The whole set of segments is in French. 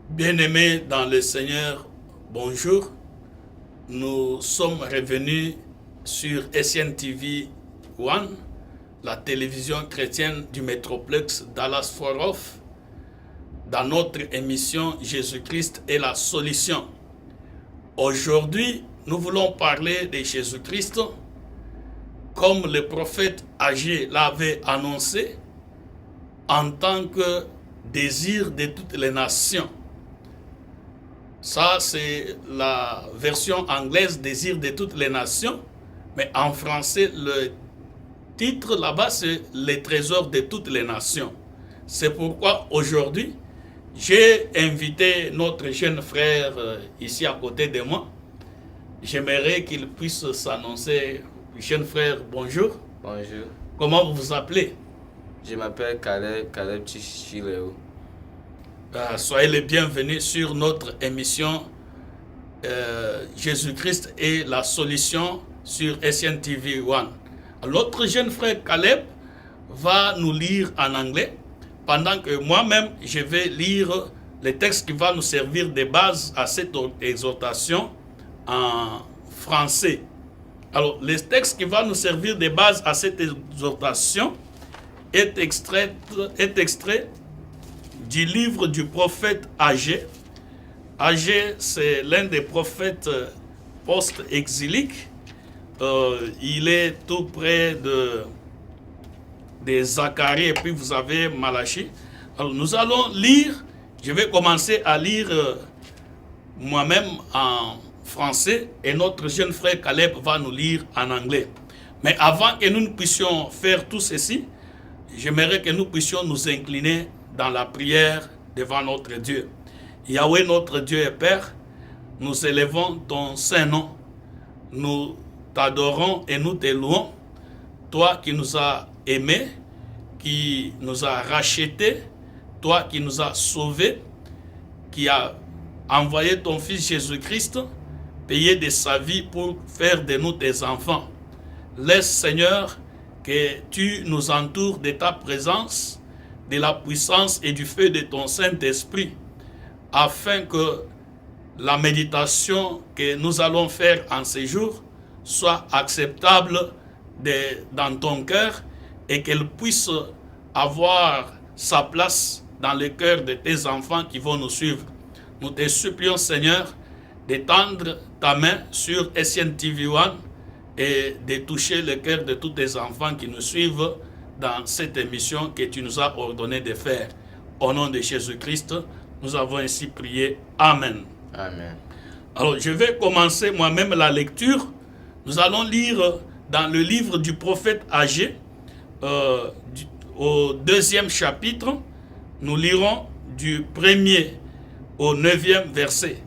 Bien-aimés dans le Seigneur, bonjour. Nous sommes revenus sur SNTV One, la télévision chrétienne du métroplex Dallas-Fort Worth, dans notre émission Jésus-Christ est la solution. Aujourd'hui, nous voulons parler de Jésus-Christ comme le prophète Agé l'avait annoncé en tant que désir de toutes les nations. Ça, c'est la version anglaise, désir de toutes les nations. Mais en français, le titre là-bas, c'est les trésors de toutes les nations. C'est pourquoi aujourd'hui, j'ai invité notre jeune frère ici à côté de moi. J'aimerais qu'il puisse s'annoncer. Jeune frère, bonjour. Bonjour. Comment vous vous appelez? Je m'appelle Caleb Chichileo. Soyez les bienvenus sur notre émission Jésus-Christ est la solution sur SNTV One. L'autre jeune frère Caleb va nous lire en anglais, pendant que moi-même je vais lire le texte qui va nous servir de base à cette exhortation en français. Alors, le texte qui va nous servir de base à cette exhortation est extrait du livre du prophète Agé. Agé, c'est l'un des prophètes post-exiliques. Il est tout près de Zacharie et puis vous avez Malachie. Alors nous allons lire, je vais commencer à lire moi-même en français et notre jeune frère Caleb va nous lire en anglais. Mais avant que nous ne puissions faire tout ceci, j'aimerais que nous puissions nous incliner dans la prière devant notre Dieu. Yahweh, notre Dieu et Père, nous élevons ton Saint-Nom. Nous t'adorons et nous te louons. Toi qui nous as aimés, qui nous as rachetés, toi qui nous as sauvés, qui as envoyé ton Fils Jésus-Christ, payé de sa vie pour faire de nous tes enfants. Laisse, Seigneur, que tu nous entoures de ta présence, de la puissance et du feu de ton Saint-Esprit, afin que la méditation que nous allons faire en ces jours soit acceptable dans ton cœur et qu'elle puisse avoir sa place dans le cœur de tes enfants qui vont nous suivre. Nous te supplions, Seigneur, d'étendre ta main sur SNTV One et de toucher le cœur de tous tes enfants qui nous suivent dans cette émission que tu nous as ordonné de faire. Au nom de Jésus-Christ, nous avons ainsi prié. Amen. Amen. Alors, je vais commencer moi-même la lecture. Nous allons lire dans le livre du prophète Agé, au 2e chapitre. Nous lirons du 1er au 9e verset.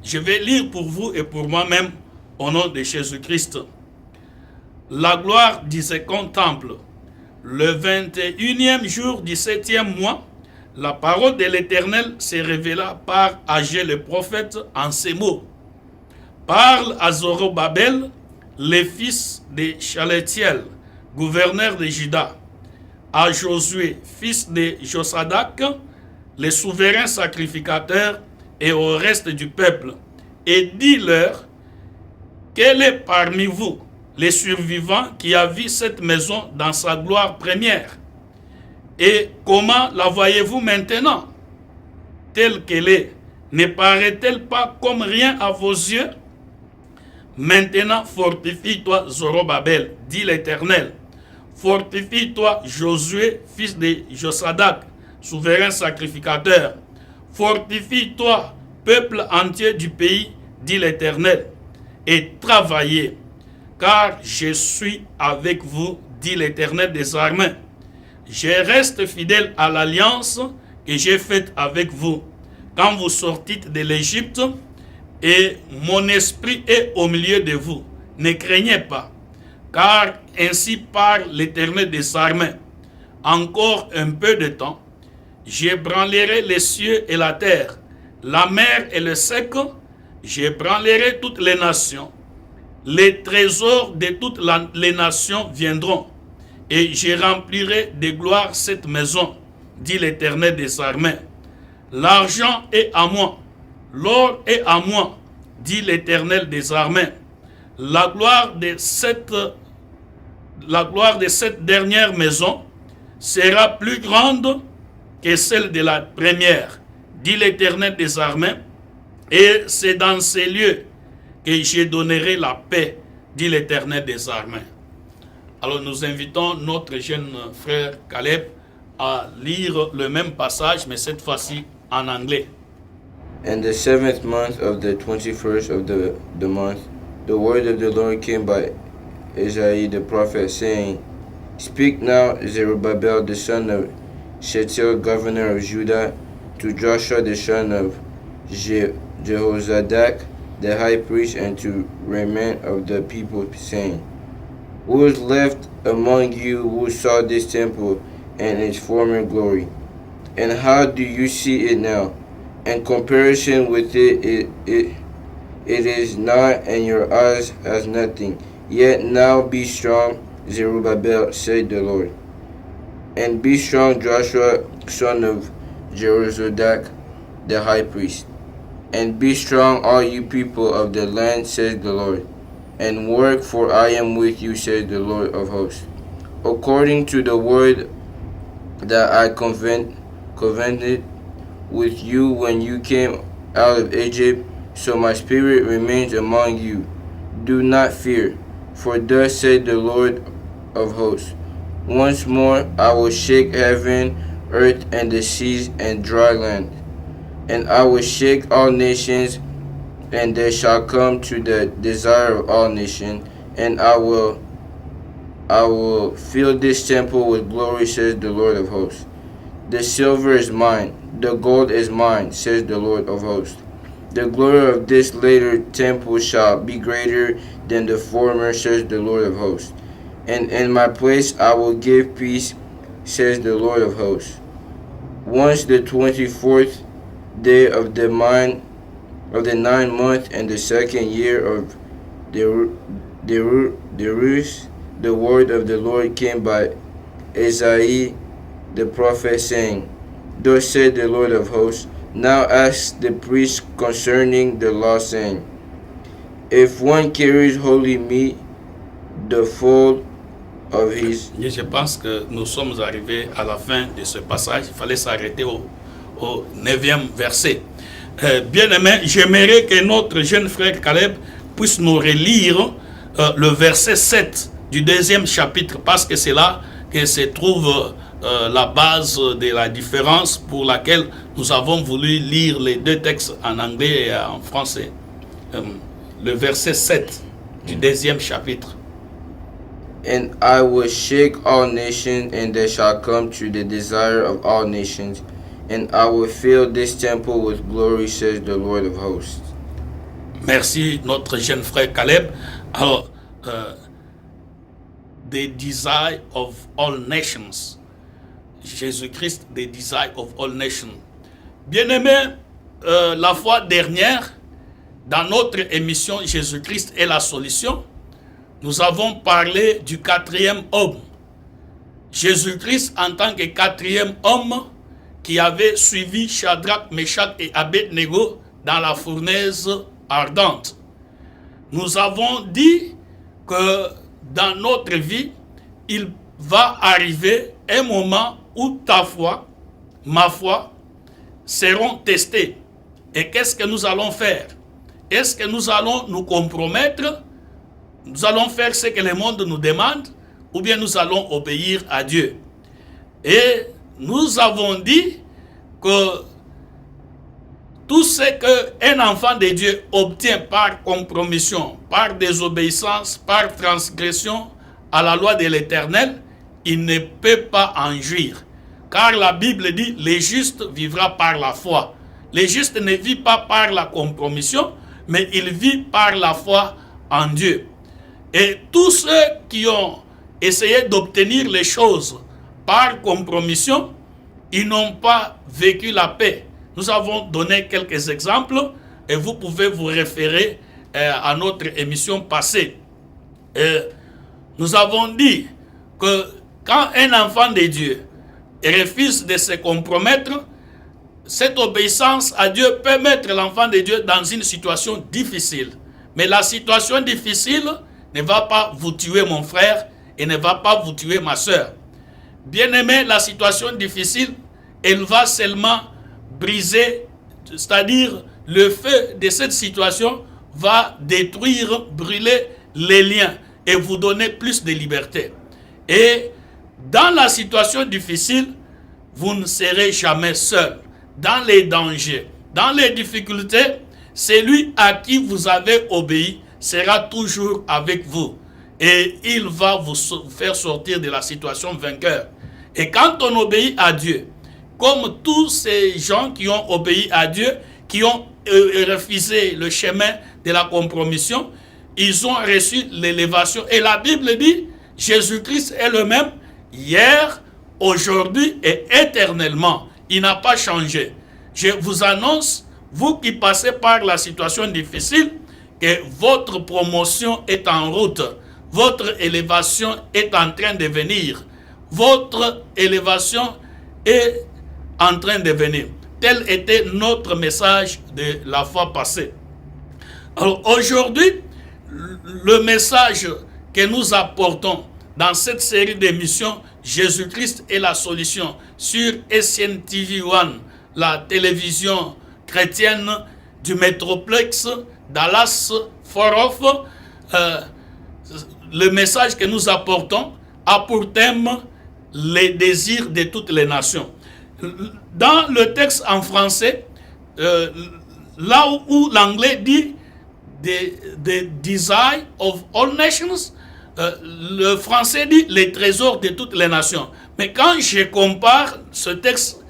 Je vais lire pour vous et pour moi-même au nom de Jésus-Christ. La gloire disait contemple. Le 21e jour du 7e mois, la parole de l'Éternel se révéla par Agé le prophète en ces mots. Parle à Zorobabel, le fils de Shaletiel, gouverneur de Juda, à Josué, fils de Josadak, le souverain sacrificateur, et au reste du peuple, et dis-leur, quel est parmi vous les survivants qui a vu cette maison dans sa gloire première? Et comment la voyez-vous maintenant? Telle qu'elle est, ne paraît-elle pas comme rien à vos yeux? Maintenant, fortifie-toi, Zorobabel, dit l'Éternel. Fortifie-toi, Josué, fils de Josadak, souverain sacrificateur. Fortifie-toi, peuple entier du pays, dit l'Éternel, et travaillez, car je suis avec vous, dit l'Éternel des armées. Je reste fidèle à l'alliance que j'ai faite avec vous quand vous sortîtes de l'Égypte, et mon esprit est au milieu de vous. Ne craignez pas, car ainsi parle l'Éternel des armées. Encore un peu de temps, j'ébranlerai les cieux et la terre, la mer et le sec, j'ébranlerai toutes les nations. Les trésors de toutes les nations viendront, et je remplirai de gloire cette maison, dit l'Éternel des armées. L'argent est à moi, l'or est à moi, dit l'Éternel des armées. La gloire de cette dernière maison sera plus grande que celle de la première, dit l'Éternel des armées, et c'est dans ces lieux que je donnerai la paix, dit l'Éternel des armées. Alors nous invitons notre jeune frère Caleb à lire le même passage, mais cette fois-ci en anglais. In the 7th month of the 21st of the month, the word of the Lord came by Isaiah the prophet, saying, Speak now, Zerubbabel the son of Shealtiel, governor of Judah, to Joshua the son of Jehozadak, the high priest, and to remnant of the people, saying, Who is left among you who saw this temple and its former glory? And how do you see it now? In comparison with it is not in your eyes as nothing. Yet now be strong, Zerubbabel, said the Lord. And be strong, Joshua, son of Jehozadak, the high priest. And be strong, all you people of the land, says the Lord. And work, for I am with you, says the Lord of hosts. According to the word that I covenanted with you when you came out of Egypt, so my spirit remains among you. Do not fear, for thus said the Lord of hosts. Once more I will shake heaven, earth, and the seas, and dry land. And I will shake all nations, and they shall come to the desire of all nations, and I will fill this temple with glory, says the Lord of hosts. The silver is mine, the gold is mine, says the Lord of hosts. The glory of this later temple shall be greater than the former, says the Lord of hosts. And in my place I will give peace, says the Lord of hosts. Once the 24th day of the 9th month and the 2nd year of Darius, the word of the Lord came by Isaiah the prophet, saying, Thus said the Lord of hosts, now ask the priest concerning the law, saying, If one carries holy meat, the fold of his... Je pense que nous sommes arrivés à la fin de ce passage. Il fallait s'arrêter au 9e verset. Bien-aimé, j'aimerais que notre jeune frère Caleb puisse nous relire le verset 7 du 2e chapitre, parce que c'est là que se trouve la base de la différence pour laquelle nous avons voulu lire les deux textes en anglais et en français. Le verset 7 du 2e chapitre. And I will shake all nations, and they shall come to the desire of all nations, and I will fill this temple with glory, says the Lord of hosts. Merci, notre jeune frère Caleb. Alors, the desire of all nations. Jésus-Christ, the desire of all nations. Bien-aimé, la fois dernière, dans notre émission Jésus-Christ est la solution, nous avons parlé du 4e homme. Jésus-Christ en tant que 4e homme qui avait suivi Shadrach, Meshach et Abednego dans la fournaise ardente. Nous avons dit que dans notre vie, il va arriver un moment où ta foi, ma foi, seront testées. Et qu'est-ce que nous allons faire? Est-ce que nous allons nous compromettre? Nous allons faire ce que le monde nous demande, ou bien nous allons obéir à Dieu? Et nous avons dit que tout ce qu'un enfant de Dieu obtient par compromission, par désobéissance, par transgression à la loi de l'Éternel, il ne peut pas en jouir. Car la Bible dit, le juste vivra par la foi. Le juste ne vit pas par la compromission, mais il vit par la foi en Dieu. Et tous ceux qui ont essayé d'obtenir les choses par compromission, ils n'ont pas vécu la paix. Nous avons donné quelques exemples et vous pouvez vous référer à notre émission passée. Nous avons dit que quand un enfant de Dieu refuse de se compromettre, cette obéissance à Dieu peut mettre l'enfant de Dieu dans une situation difficile. Mais la situation difficile ne va pas vous tuer, mon frère, et ne va pas vous tuer, ma soeur. Bien-aimé, la situation difficile, elle va seulement briser, c'est-à-dire le feu de cette situation va détruire, brûler les liens et vous donner plus de liberté. Et dans la situation difficile, vous ne serez jamais seul. Dans les dangers, dans les difficultés, celui à qui vous avez obéi sera toujours avec vous. Et il va vous faire sortir de la situation vainqueur. Et quand on obéit à Dieu, comme tous ces gens qui ont obéi à Dieu, qui ont refusé le chemin de la compromission, ils ont reçu l'élévation. Et la Bible dit, Jésus-Christ est le même hier, aujourd'hui et éternellement. Il n'a pas changé. Je vous annonce, vous qui passez par la situation difficile, que votre promotion est en route. Votre élévation est en train de venir. Votre élévation est en train de venir. Tel était notre message de la fois passée. Alors aujourd'hui, le message que nous apportons dans cette série d'émissions, Jésus-Christ est la solution, sur SNTV1, la télévision chrétienne du Métroplex Dallas Fort Worth, le message que nous apportons a pour thème les désirs de toutes les nations. Dans le texte en français, là où l'anglais dit the desire of all nations, le français dit les trésors de toutes les nations. Mais quand je compare ce texte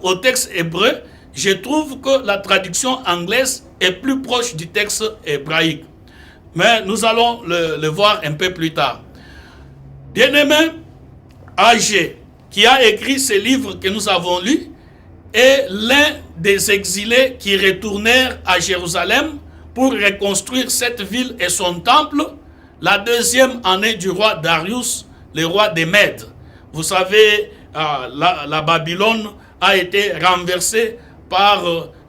au texte hébreu, je trouve que la traduction anglaise est plus proche du texte hébraïque. Mais nous allons le voir un peu plus tard. Bien-aimé, A.G., qui a écrit ce livre que nous avons lu, est l'un des exilés qui retournèrent à Jérusalem pour reconstruire cette ville et son temple, la deuxième année du roi Darius, le roi des Mèdes. Vous savez, la Babylone a été renversée par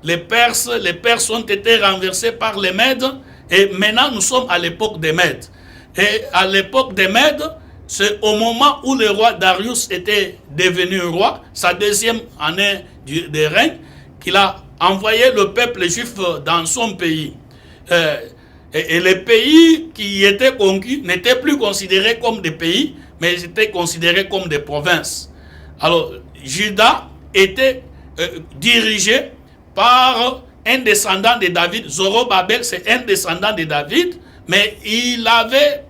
les Perses. Les Perses ont été renversés par les Mèdes. Et maintenant, nous sommes à l'époque des Mèdes. Et à l'époque des Mèdes, c'est au moment où le roi Darius était devenu roi, sa deuxième année de règne, qu'il a envoyé le peuple juif dans son pays. Et les pays qui étaient conquis n'étaient plus considérés comme des pays, mais ils étaient considérés comme des provinces. Alors, Juda était dirigé par un descendant de David. Zorobabel, c'est un descendant de David, mais il avait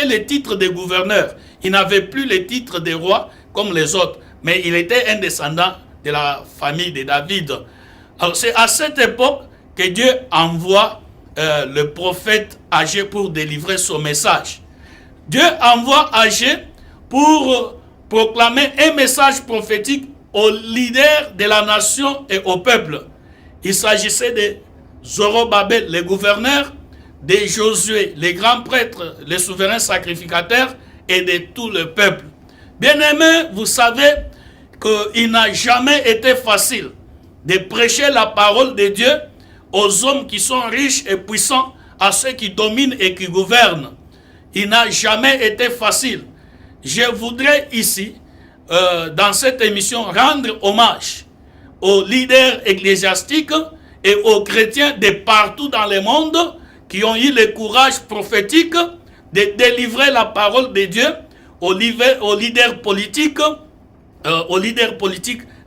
le titre de gouverneur. Il n'avait plus le titre de roi comme les autres, mais il était un descendant de la famille de David. Alors c'est à cette époque que Dieu envoie le prophète Agé pour délivrer son message. Dieu envoie Agé pour proclamer un message prophétique aux leaders de la nation et au peuple. Il s'agissait de Zorobabel, le gouverneur, de Josué, les grands prêtres, les souverains sacrificateurs et de tout le peuple. Bien-aimés, vous savez qu'il n'a jamais été facile de prêcher la parole de Dieu aux hommes qui sont riches et puissants, à ceux qui dominent et qui gouvernent. Il n'a jamais été facile. Je voudrais ici, dans cette émission, rendre hommage aux leaders ecclésiastiques et aux chrétiens de partout dans le monde qui ont eu le courage prophétique de délivrer la parole de Dieu aux leaders politiques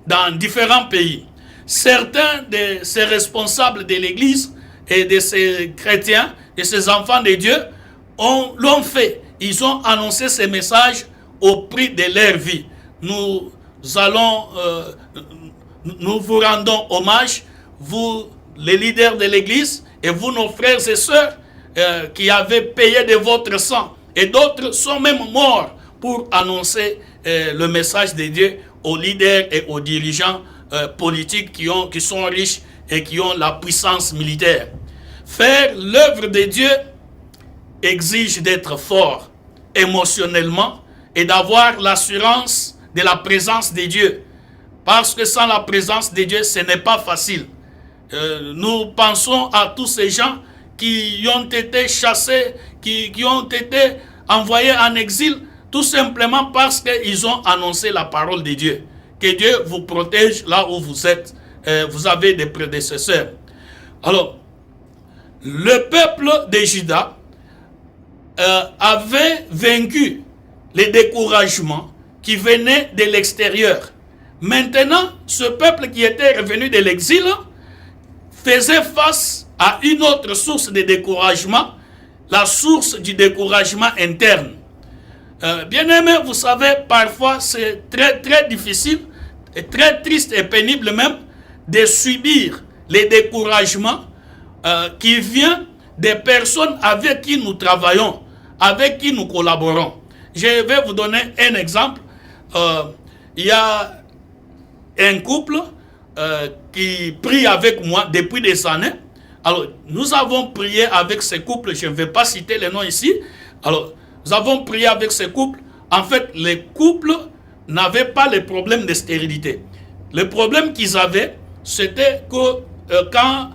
dans différents pays. certains de ces responsables de l'Église et de ces chrétiens, de ces enfants de Dieu, l'ont fait. Ils ont annoncé ces messages au prix de leur vie. Nous vous rendons hommage, vous, les leaders de l'Église, et vous, nos frères et sœurs, qui avez payé de votre sang. Et d'autres sont même morts pour annoncer le message de Dieu aux leaders et aux dirigeants politiques qui sont riches et qui ont la puissance militaire. Faire l'œuvre de Dieu exige d'être fort émotionnellement et d'avoir l'assurance de la présence de Dieu. Parce que sans la présence de Dieu, ce n'est pas facile. Nous pensons à tous ces gens qui ont été chassés, qui ont été envoyés en exil, tout simplement parce qu'ils ont annoncé la parole de Dieu. Que Dieu vous protège là où vous êtes. Vous avez des prédécesseurs. Alors, le peuple de Juda avait vaincu les découragements qui venaient de l'extérieur. Maintenant, ce peuple qui était revenu de l'exil faisait face à une autre source de découragement, la source du découragement interne. Bien-aimés, vous savez, parfois c'est très difficile, et très triste et pénible même, de subir les découragements qui viennent des personnes avec qui nous travaillons, avec qui nous collaborons. Je vais vous donner un exemple. Il y a un couple qui prie avec moi depuis des années. Alors, nous avons prié avec ce couple, je ne vais pas citer les noms ici. Alors, nous avons prié avec ce couple. En fait, les couples n'avaient pas les problèmes de stérilité. Le problème qu'ils avaient, c'était que quand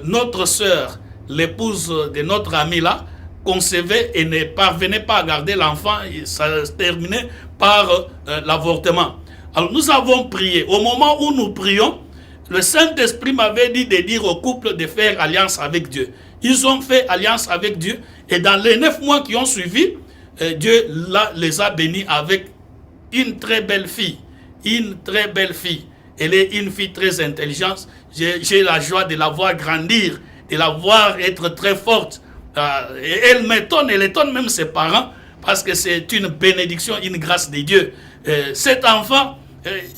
notre sœur, l'épouse de notre ami là, concevait et ne parvenait pas à garder l'enfant, ça se terminait par l'avortement. Alors nous avons prié. Au moment où nous prions, le Saint-Esprit m'avait dit de dire au couple de faire alliance avec Dieu. Ils ont fait alliance avec Dieu et dans les 9 mois qui ont suivi, Dieu les a bénis avec une très belle fille. Une très belle fille. Elle est une fille très intelligente. J'ai la joie de la voir grandir, de la voir être très forte. Et elle m'étonne, elle étonne même ses parents parce que c'est une bénédiction, une grâce de Dieu. Cet enfant,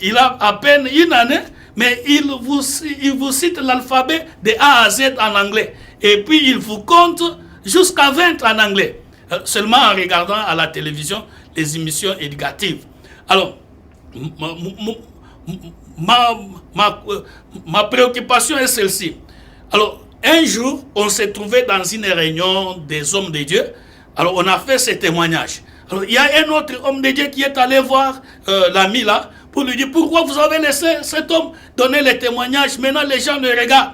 il a à peine une année, mais il vous cite l'alphabet de A à Z en anglais. Et puis il vous compte jusqu'à 20 en anglais. Seulement en regardant à la télévision les émissions éducatives. Alors, ma préoccupation est celle-ci. Alors, un jour, on s'est trouvé dans une réunion des hommes de Dieu. Alors, on a fait ce témoignage. Alors, il y a un autre homme de Dieu qui est allé voir l'ami là pour lui dire pourquoi vous avez laissé cet homme donner les témoignages. Maintenant, les gens le regardent.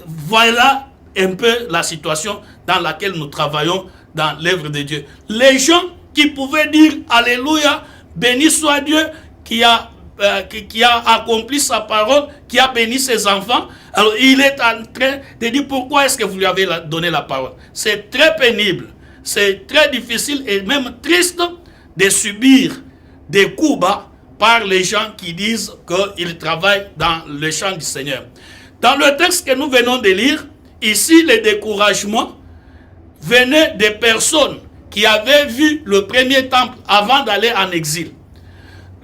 Voilà un peu la situation dans laquelle nous travaillons dans l'œuvre de Dieu. Les gens qui pouvaient dire Alléluia, béni soit Dieu qui a accompli sa parole, qui a béni ses enfants. Alors il est en train de dire pourquoi est-ce que vous lui avez donné la parole. C'est très pénible, c'est très difficile et même triste de subir des coups bas par les gens qui disent qu'ils travaillent dans le champ du Seigneur. Dans le texte que nous venons de lire, ici le découragement venait des personnes qui avaient vu le premier temple avant d'aller en exil.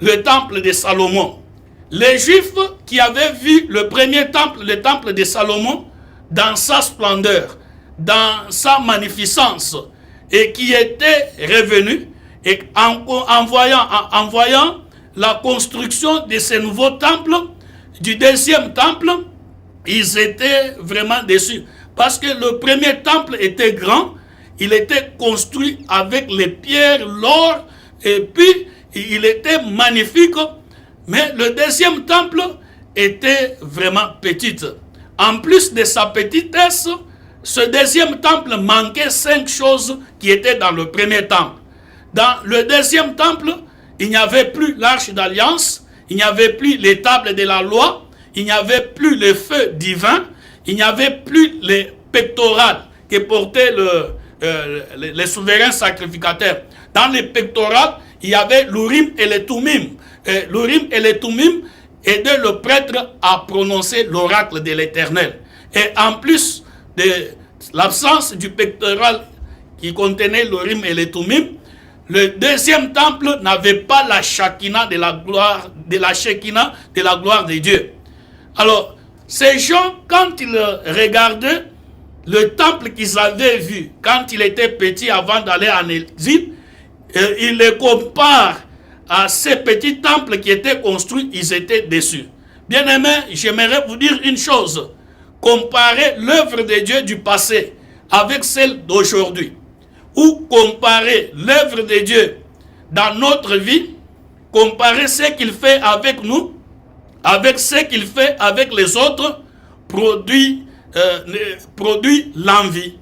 Le temple de Salomon. Les Juifs qui avaient vu le premier temple, le temple de Salomon, dans sa splendeur, dans sa magnificence, et qui étaient revenus, et en voyant la construction de ce nouveau temple, du deuxième temple, ils étaient vraiment déçus. Parce que le premier temple était grand, il était construit avec les pierres, l'or, et puis il était magnifique, mais le deuxième temple était vraiment petit. En plus de sa petitesse, ce deuxième temple manquait 5 choses qui étaient dans le premier temple. Dans le deuxième temple, il n'y avait plus l'arche d'alliance, il n'y avait plus les tables de la loi, il n'y avait plus le feu divin, il n'y avait plus les pectorales que portaient les souverains sacrificateurs. Dans les pectorales, il y avait l'Urim et les Tumim. L'Urim et les Tumim aider le prêtre à prononcer l'oracle de l'Éternel. Et en plus de l'absence du pectoral qui contenait l'Urim et les Thummim, le deuxième temple n'avait pas la Shekinah de la gloire, de la Shekinah de la gloire de Dieu. Alors, ces gens, quand ils regardaient le temple qu'ils avaient vu quand ils étaient petits avant d'aller en exil, ils les comparent à ces petits temples qui étaient construits, ils étaient déçus. Bien-aimés, j'aimerais vous dire une chose. Comparer l'œuvre de Dieu du passé avec celle d'aujourd'hui, ou comparer l'œuvre de Dieu dans notre vie, comparer ce qu'il fait avec nous, avec ce qu'il fait avec les autres, produit l'envie,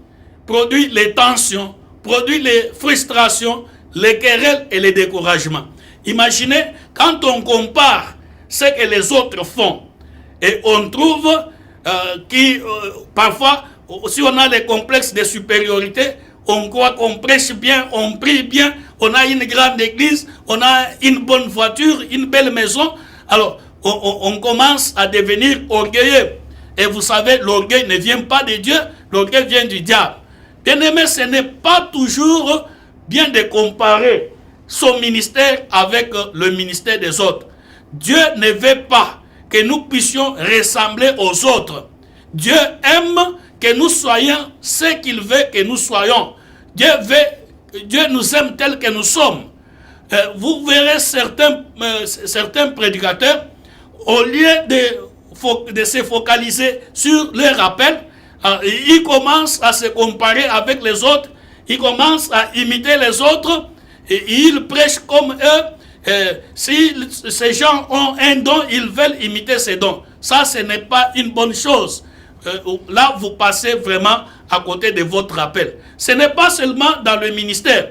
produit les tensions, produit les frustrations, les querelles et les découragements. Imaginez, quand on compare ce que les autres font, et on trouve parfois, si on a les complexes de supériorité, on croit qu'on prêche bien, on prie bien, on a une grande église, on a une bonne voiture, une belle maison. Alors, on commence à devenir orgueilleux. Et vous savez, l'orgueil ne vient pas de Dieu, l'orgueil vient du diable. Bien aimé, ce n'est pas toujours bien de comparer son ministère avec le ministère des autres. Dieu ne veut pas que nous puissions ressembler aux autres. Dieu aime que nous soyons ce qu'il veut que nous soyons. Dieu nous aime tels que nous sommes. Vous verrez certains prédicateurs, au lieu de se focaliser sur leur appel, ils commencent à se comparer avec les autres, ils commencent à imiter les autres, et ils prêchent comme eux. Si ces gens ont un don, ils veulent imiter ces dons. Ça, ce n'est pas une bonne chose. Là, vous passez vraiment à côté de votre appel. Ce n'est pas seulement dans le ministère.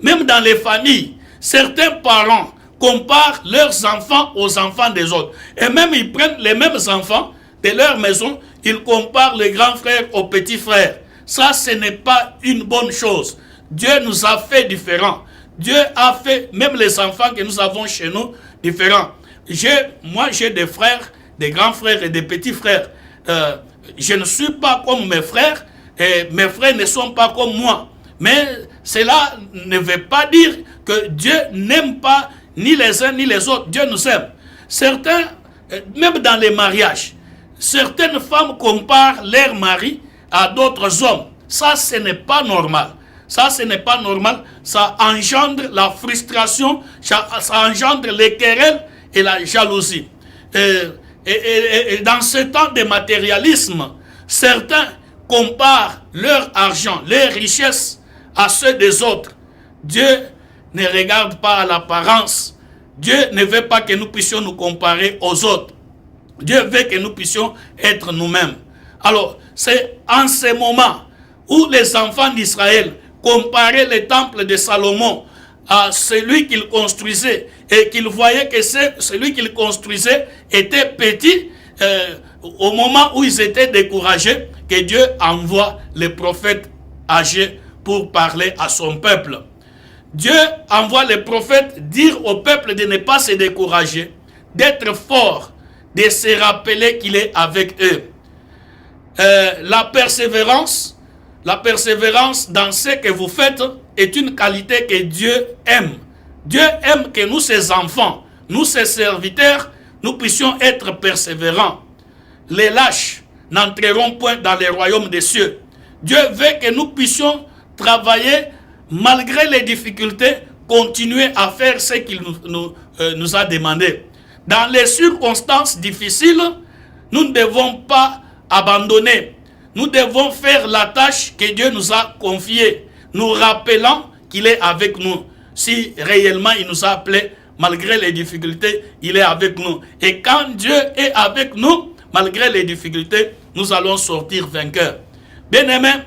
Même dans les familles, certains parents comparent leurs enfants aux enfants des autres. Et même ils prennent les mêmes enfants de leur maison, ils comparent les grands frères aux petits frères. Ça, ce n'est pas une bonne chose. Dieu nous a fait différents. Dieu a fait même les enfants que nous avons chez nous différents. Moi, j'ai des frères, des grands frères et des petits frères. Je ne suis pas comme mes frères et mes frères ne sont pas comme moi. Mais cela ne veut pas dire que Dieu n'aime pas ni les uns ni les autres. Dieu nous aime. Certains, même dans les mariages, certaines femmes comparent leur mari à d'autres hommes. Ça, ce n'est pas normal. Ça, ce n'est pas normal. Ça engendre la frustration, ça engendre les querelles et la jalousie. Et dans ce temps de matérialisme, certains comparent leur argent, leurs richesses à ceux des autres. Dieu ne regarde pas à l'apparence. Dieu ne veut pas que nous puissions nous comparer aux autres. Dieu veut que nous puissions être nous-mêmes. Alors, c'est en ce moment où les enfants d'Israël comparaient le temple de Salomon à celui qu'il construisait et qu'ils voyaient que celui qu'il construisait était petit, au moment où ils étaient découragés, que Dieu envoie les prophètes âgés pour parler à son peuple. Dieu envoie les prophètes dire au peuple de ne pas se décourager, d'être fort, de se rappeler qu'il est avec eux. La persévérance dans ce que vous faites est une qualité que Dieu aime. Dieu aime que nous, ses enfants, nous, ses serviteurs, nous puissions être persévérants. Les lâches n'entreront point dans les royaumes des cieux. Dieu veut que nous puissions travailler malgré les difficultés, continuer à faire ce qu'il nous a demandé. Dans les circonstances difficiles, nous ne devons pas abandonner. Nous devons faire la tâche que Dieu nous a confiée, nous rappelant qu'il est avec nous. Si réellement il nous a appelés, malgré les difficultés, il est avec nous. Et quand Dieu est avec nous, malgré les difficultés, nous allons sortir vainqueurs. Bien-aimés,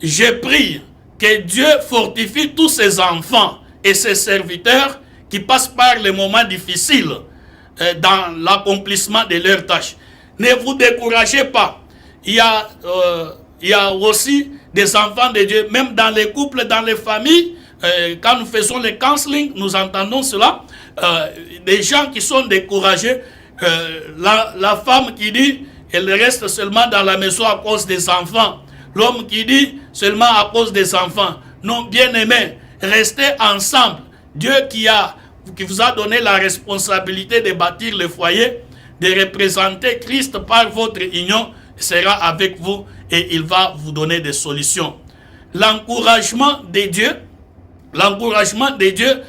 je prie que Dieu fortifie tous ses enfants et ses serviteurs qui passent par les moments difficiles dans l'accomplissement de leurs tâches. Ne vous découragez pas. Il y a aussi des enfants de Dieu, même dans les couples, dans les familles. Quand nous faisons le counseling, nous entendons cela. des gens qui sont découragés. La femme qui dit qu'elle reste seulement dans la maison à cause des enfants. L'homme qui dit seulement à cause des enfants. Non, bien aimé, restez ensemble. Dieu qui vous a donné la responsabilité de bâtir le foyer, de représenter Christ par votre union, sera avec vous et il va vous donner des solutions. L'encouragement de Dieu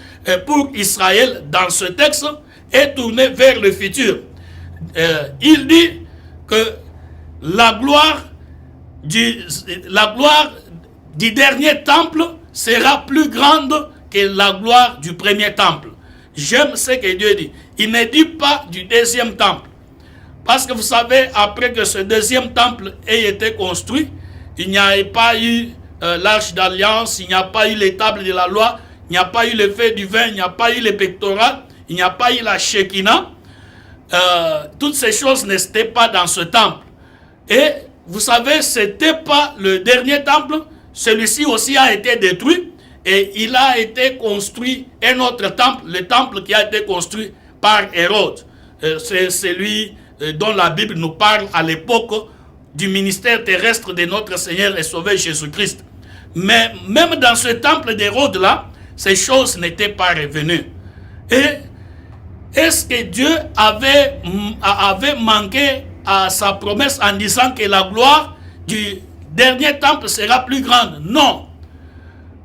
pour Israël dans ce texte est tourné vers le futur. Il dit que la gloire du dernier temple sera plus grande que la gloire du premier temple. J'aime ce que Dieu dit. Il ne dit pas du deuxième temple. Parce que vous savez, après que ce deuxième temple ait été construit, il n'y a pas eu l'arche d'alliance, il n'y a pas eu les tables de la loi, il n'y a pas eu le feu du vin, il n'y a pas eu le pectoral, il n'y a pas eu la Shekinah. Toutes ces choses n'étaient pas dans ce temple. Et vous savez, ce n'était pas le dernier temple, celui-ci aussi a été détruit et il a été construit un autre temple, le temple qui a été construit par Hérode. C'est celui dont la Bible nous parle à l'époque du ministère terrestre de notre Seigneur et Sauveur Jésus-Christ. Mais même dans ce temple d'Hérode-là, ces choses n'étaient pas revenues. Et est-ce que Dieu avait manqué à sa promesse en disant que la gloire du dernier temple sera plus grande? Non.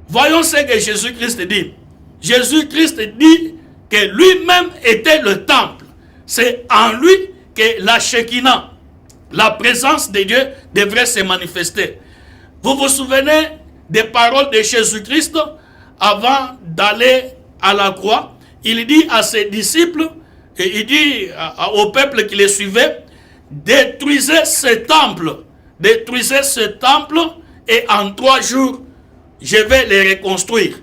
Voyons ce que Jésus-Christ dit. Jésus-Christ dit que lui-même était le temple. C'est en lui que la Shekinah, la présence de Dieu, devrait se manifester. Vous vous souvenez des paroles de Jésus-Christ avant d'aller à la croix? Il dit à ses disciples, et il dit au peuple qui les suivait, détruisez ce temple, et en 3 jours, je vais les reconstruire.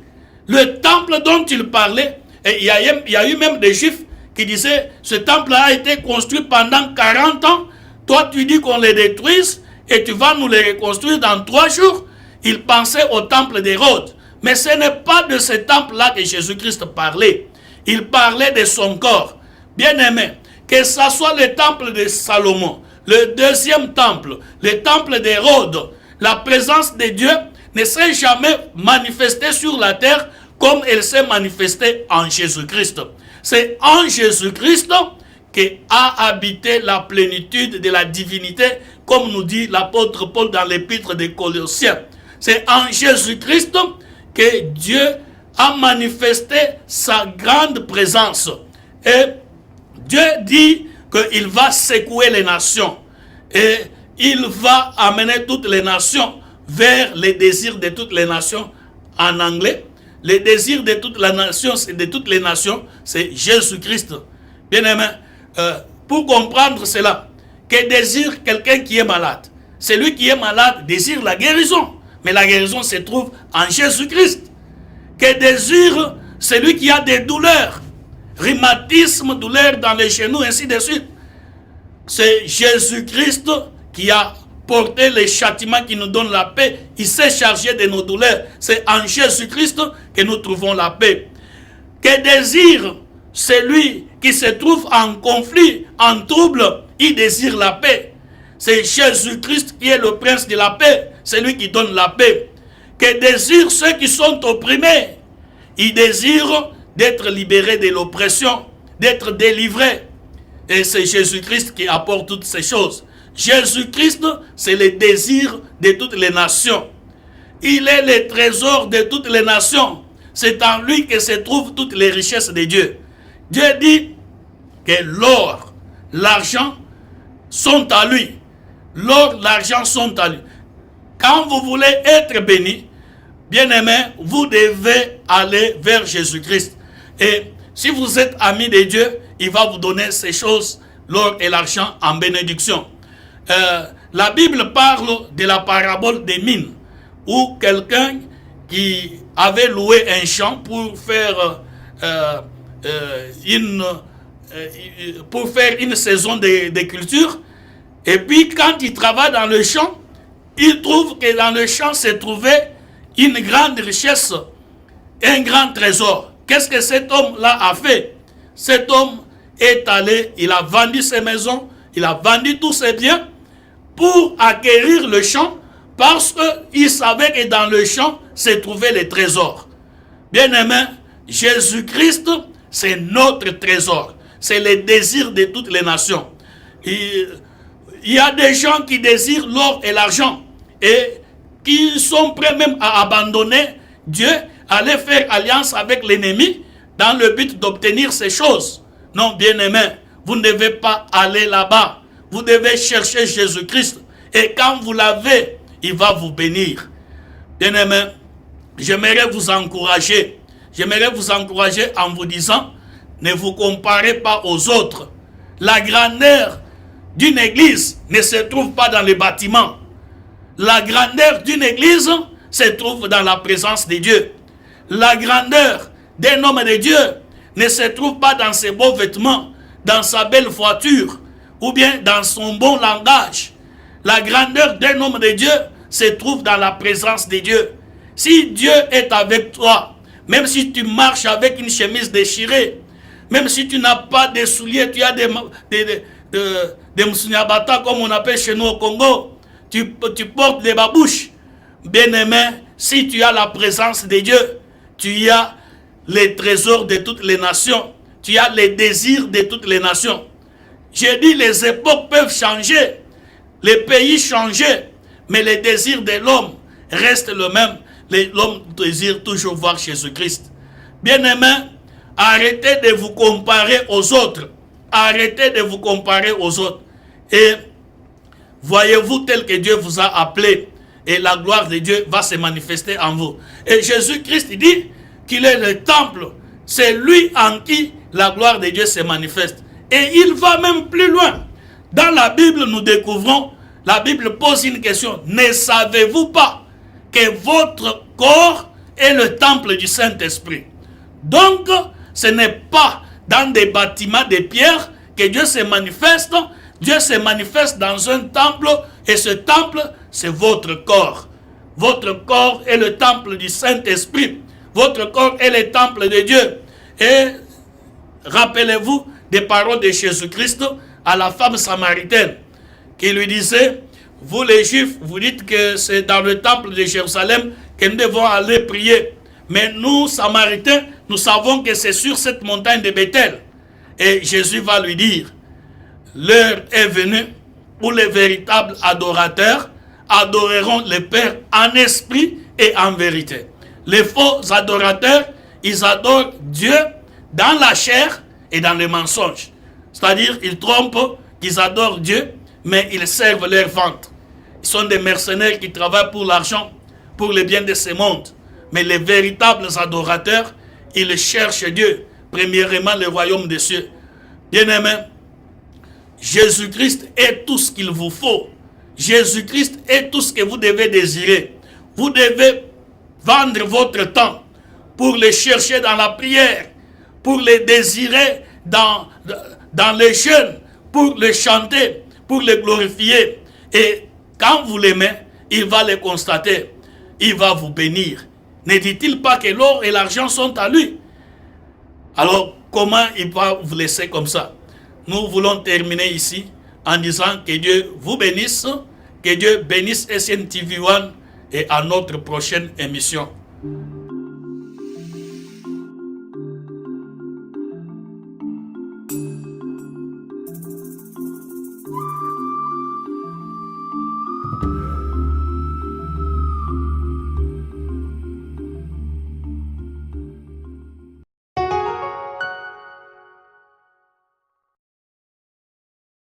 Le temple dont il parlait, et il y a eu même des Juifs qui disaient, ce temple a été construit pendant 40 ans, toi tu dis qu'on le détruise, et tu vas nous le reconstruire dans 3 jours. Il pensait au temple d'Hérode. Mais ce n'est pas de ce temple-là que Jésus-Christ parlait. Il parlait de son corps. Bien-aimé, que ce soit le temple de Salomon, le deuxième temple, le temple d'Hérode, la présence de Dieu ne s'est jamais manifestée sur la terre comme elle s'est manifestée en Jésus-Christ. C'est en Jésus-Christ qu'a habité la plénitude de la divinité, comme nous dit l'apôtre Paul dans l'épître des Colossiens. C'est en Jésus-Christ que Dieu a manifesté sa grande présence. Et Dieu dit qu'il va secouer les nations. Et il va amener toutes les nations vers les désirs de toutes les nations. En anglais, les désirs de toutes les nations, c'est Jésus-Christ. Bien-aimé, pour comprendre cela, que désire quelqu'un qui est malade? Celui qui est malade désire la guérison. Mais la guérison se trouve en Jésus-Christ. Que désire celui qui a des douleurs? Rhumatisme, douleur dans les genoux, ainsi de suite. C'est Jésus-Christ qui a porté les châtiments qui nous donnent la paix. Il s'est chargé de nos douleurs. C'est en Jésus-Christ que nous trouvons la paix. Que désire celui qui se trouve en conflit, en trouble? Il désire la paix. C'est Jésus-Christ qui est le prince de la paix. C'est lui qui donne la paix. Que désirent ceux qui sont opprimés? Ils désirent d'être libérés de l'oppression, d'être délivrés. Et c'est Jésus-Christ qui apporte toutes ces choses. Jésus-Christ, c'est le désir de toutes les nations. Il est le trésor de toutes les nations. C'est en lui que se trouvent toutes les richesses de Dieu. Dieu dit que l'or, l'argent sont à lui. L'or, l'argent sont à lui. Quand vous voulez être béni, bien-aimé, vous devez aller vers Jésus-Christ. Et si vous êtes ami de Dieu, il va vous donner ces choses, l'or et l'argent, en bénédiction. La Bible parle de la parabole des mines, où quelqu'un qui avait loué un champ pour faire une saison de culture, et puis quand il travaille dans le champ, il trouve que dans le champ se trouvait une grande richesse, un grand trésor. Qu'est-ce que cet homme-là a fait? cet homme est allé, il a vendu ses maisons, il a vendu tous ses biens pour acquérir le champ parce qu'il savait que dans le champ se trouvaient les trésors. Bien-aimé, Jésus-Christ, c'est notre trésor. C'est le désir de toutes les nations. Il y a des gens qui désirent l'or et l'argent et qui sont prêts même à abandonner Dieu, à aller faire alliance avec l'ennemi dans le but d'obtenir ces choses. Non, bien-aimé, vous ne devez pas aller là-bas. Vous devez chercher Jésus-Christ. Et quand vous l'avez, il va vous bénir. Bien-aimé, j'aimerais vous encourager. J'aimerais vous encourager en vous disant, ne vous comparez pas aux autres. La grandeur d'une église ne se trouve pas dans les bâtiments. La grandeur d'une église se trouve dans la présence de Dieu. La grandeur d'un homme de Dieu ne se trouve pas dans ses beaux vêtements, dans sa belle voiture, ou bien dans son bon langage. La grandeur d'un homme de Dieu se trouve dans la présence de Dieu. Si Dieu est avec toi, même si tu marches avec une chemise déchirée, même si tu n'as pas de souliers, tu as des moussuniabata comme on appelle chez nous au Congo, tu portes des babouches. Bien-aimé, si tu as la présence de Dieu, tu as les trésors de toutes les nations, tu as les désirs de toutes les nations. J'ai dit, les époques peuvent changer, les pays changer, mais les désirs de l'homme restent le même. L'homme désire toujours voir Jésus-Christ. Bien-aimé, arrêtez de vous comparer aux autres. Arrêtez de vous comparer aux autres. Et voyez-vous tel que Dieu vous a appelé. Et la gloire de Dieu va se manifester en vous. Et Jésus-Christ dit qu'il est le temple. C'est lui en qui la gloire de Dieu se manifeste. Et il va même plus loin. Dans la Bible, nous découvrons, la Bible pose une question. Ne savez-vous pas que votre corps est le temple du Saint-Esprit? Donc, ce n'est pas dans des bâtiments de pierre que Dieu se manifeste. Dieu se manifeste dans un temple et ce temple, c'est votre corps. Votre corps est le temple du Saint-Esprit. Votre corps est le temple de Dieu. Et rappelez-vous des paroles de Jésus-Christ à la femme samaritaine qui lui disait, vous les Juifs, vous dites que c'est dans le temple de Jérusalem que nous devons aller prier. Mais nous, Samaritains, nous savons que c'est sur cette montagne de Bethel. Et Jésus va lui dire, l'heure est venue où les véritables adorateurs adoreront le Père en esprit et en vérité. Les faux adorateurs, ils adorent Dieu dans la chair et dans les mensonges. C'est-à-dire, ils trompent qu'ils adorent Dieu, mais ils servent leur ventre. Ils sont des mercenaires qui travaillent pour l'argent, pour le bien de ce monde. Mais les véritables adorateurs, ils cherchent Dieu, premièrement le royaume des cieux. Bien-aimés, Jésus-Christ est tout ce qu'il vous faut. Jésus-Christ est tout ce que vous devez désirer. Vous devez vendre votre temps pour le chercher dans la prière, pour le désirer dans les jeûnes, pour le chanter, pour le glorifier. Et quand vous l'aimez, il va le constater. Il va vous bénir. Ne dit-il pas que l'or et l'argent sont à lui? Alors, comment il va vous laisser comme ça? Nous voulons terminer ici en disant que Dieu vous bénisse, que Dieu bénisse SN TV1 et à notre prochaine émission.